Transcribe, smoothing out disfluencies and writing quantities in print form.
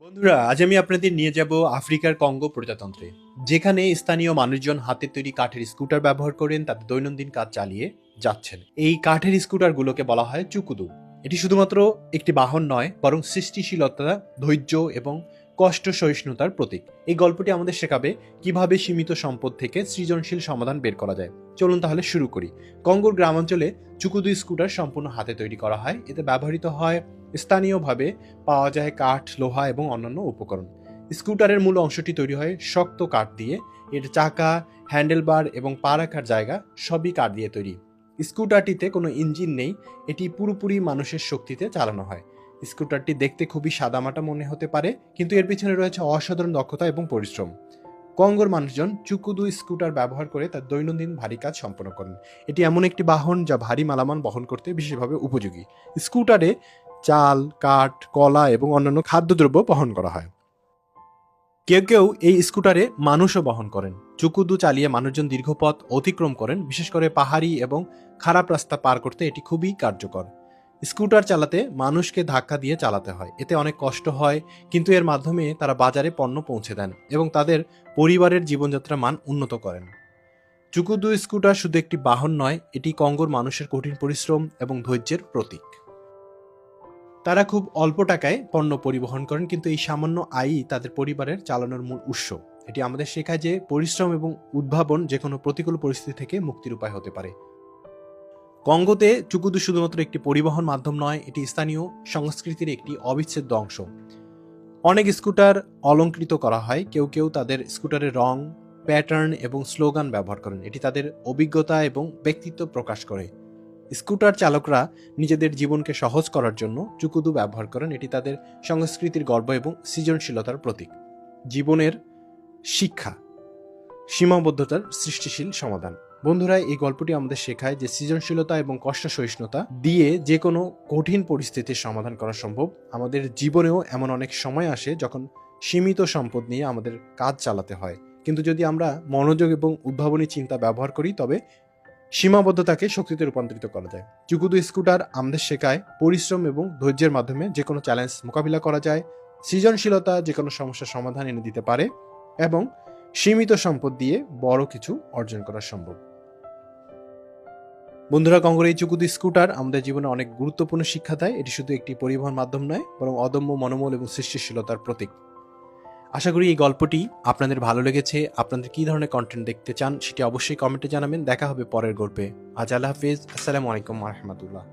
বন্ধুরা, আজ আমি আপনাদের নিয়ে যাব আফ্রিকার কঙ্গো প্রজাতন্ত্রে, যেখানে স্থানীয় মানুষজন হাতে তৈরি কাঠের স্কুটার ব্যবহার করেন তাদের দৈনন্দিন কাজ চালিয়ে যাচ্ছেন। এই কাঠের স্কুটারগুলোকে বলা হয় চুকুদু। এটি শুধুমাত্র একটি বাহন নয়, বরং সৃষ্টিশীলতা, ধৈর্য এবং কষ্ট সহিষ্ণুতার প্রতীক। এই গল্পটি আমাদের শেখাবে কিভাবে সীমিত সম্পদ থেকে সৃজনশীল সমাধান বের করা যায়। চলুন তাহলে শুরু করি। কঙ্গোর গ্রামাঞ্চলে চুকুদু স্কুটার সম্পূর্ণ হাতে তৈরি করা হয়। এতে ব্যবহৃত হয় স্থানীয়ভাবে পাওয়া যায় কাঠ, লোহা এবং অন্যান্য উপকরণ। স্কুটারের মূল অংশটি তৈরি হয় শক্ত কাঠ দিয়ে। এর চাকা, হ্যান্ডেলবার এবং পা রাখার জায়গা সবই কাঠ দিয়ে তৈরি। স্কুটারটিতে কোনো ইঞ্জিন নেই, এটি পুরোপুরি মানুষের শক্তিতে চালানো হয়। স্কুটারটি দেখতে খুবই সাদামাটা মনে হতে পারে, কিন্তু এর পিছনে রয়েছে অসাধারণ দক্ষতা এবং পরিশ্রম। কঙ্গোর মানুষজন চুকুদু স্কুটার ব্যবহার করে তার দৈনন্দিন ভারী কাজ সম্পন্ন করেন। এটি এমন একটি বাহন যা ভারী মালামাল বহন করতে বিশেষভাবে উপযোগী। স্কুটারে চাল, কাঠ, কলা এবং অন্যান্য খাদ্যদ্রব্য বহন করা হয়। কেউ কেউ এই স্কুটারে মানুষও বহন করেন। চুকুদু চালিয়ে মানুষজন দীর্ঘ পথ অতিক্রম করেন, বিশেষ করে পাহাড়ি এবং খারাপ রাস্তা পার করতে এটি খুবই কার্যকর। স্কুটার চালাতে মানুষকে ধাক্কা দিয়ে চালাতে হয়, এতে অনেক কষ্ট হয়, কিন্তু এর মাধ্যমে তারা বাজারে পণ্য পৌঁছে দেন এবং তাদের পরিবারের জীবনযাত্রার মান উন্নত করেন। চুকুদু স্কুটার শুধু একটি বাহন নয়, এটি কঙ্গোর মানুষের কঠিন পরিশ্রম এবং ধৈর্যের প্রতীক। তারা খুব অল্প টাকায় পণ্য পরিবহন করেন, কিন্তু এই সামান্য আয়ই তাদের পরিবারের চালানোর মূল উৎস। এটি আমাদের শেখায় যে পরিশ্রম এবং উদ্ভাবন যে কোনো প্রতিকূল পরিস্থিতি থেকে মুক্তির উপায় হতে পারে। কঙ্গোতে চুকুদু শুধুমাত্র একটি পরিবহন মাধ্যম নয়, এটি স্থানীয় সংস্কৃতির একটি অবিচ্ছেদ্য অংশ। অনেক স্কুটার অলংকৃত করা হয়, কেউ কেউ তাদের স্কুটারের রং, প্যাটার্ন এবং স্লোগান ব্যবহার করেন। এটি তাদের অভিজ্ঞতা এবং ব্যক্তিত্ব প্রকাশ করে। স্কুটার চালকরা নিজেদের জীবনকে সহজ করার জন্য চুকুদু ব্যবহার করেন। এটি তাদের সংস্কৃতির গর্ব এবং সৃজনশীলতার প্রতীক। জীবনের শিক্ষা, সীমাবদ্ধতার সৃষ্টিশীল সমাধান। বন্ধুরা, এই গল্পটি আমাদের শেখায় যে সৃজনশীলতা এবং কষ্ট সহিষ্ণুতা দিয়ে যে কোনো কঠিন পরিস্থিতির সমাধান করা সম্ভব। আমাদের জীবনেও এমন অনেক সময় আসে যখন সীমিত সম্পদ নিয়ে আমাদের কাজ চালাতে হয়, কিন্তু যদি আমরা মনোযোগ এবং উদ্ভাবনী চিন্তা ব্যবহার করি, তবে সীমাবদ্ধতাকে শক্তিতে রূপান্তরিত করা যায়। চুকুদু স্কুটার আমাদের শেখায় পরিশ্রম এবং ধৈর্যের মাধ্যমে যে কোনো চ্যালেঞ্জ মোকাবিলা করা যায়। সৃজনশীলতা যে কোনো সমস্যার সমাধান এনে দিতে পারে এবং সীমিত সম্পদ দিয়ে বড় কিছু অর্জন করা সম্ভব। বন্ধুরা, কঙ্গোর এই চুকুদু স্কুটার আমাদের জীবনে অনেক গুরুত্বপূর্ণ শিক্ষা দেয়। এটি শুধু একটি পরিবহন মাধ্যম নয়, বরং অদম্য মনোবল এবং সৃষ্টিশীলতার প্রতীক। আশা করি এই গল্পটি আপনাদের ভালো লেগেছে। আপনাদের কী ধরনের কন্টেন্ট দেখতে চান সেটি অবশ্যই কমেন্টে জানাবেন। দেখা হবে পরের গল্পে। আজ আল্লাহ হাফেজ। আসসালামু আলাইকুম ওয়া রাহমাতুল্লাহ।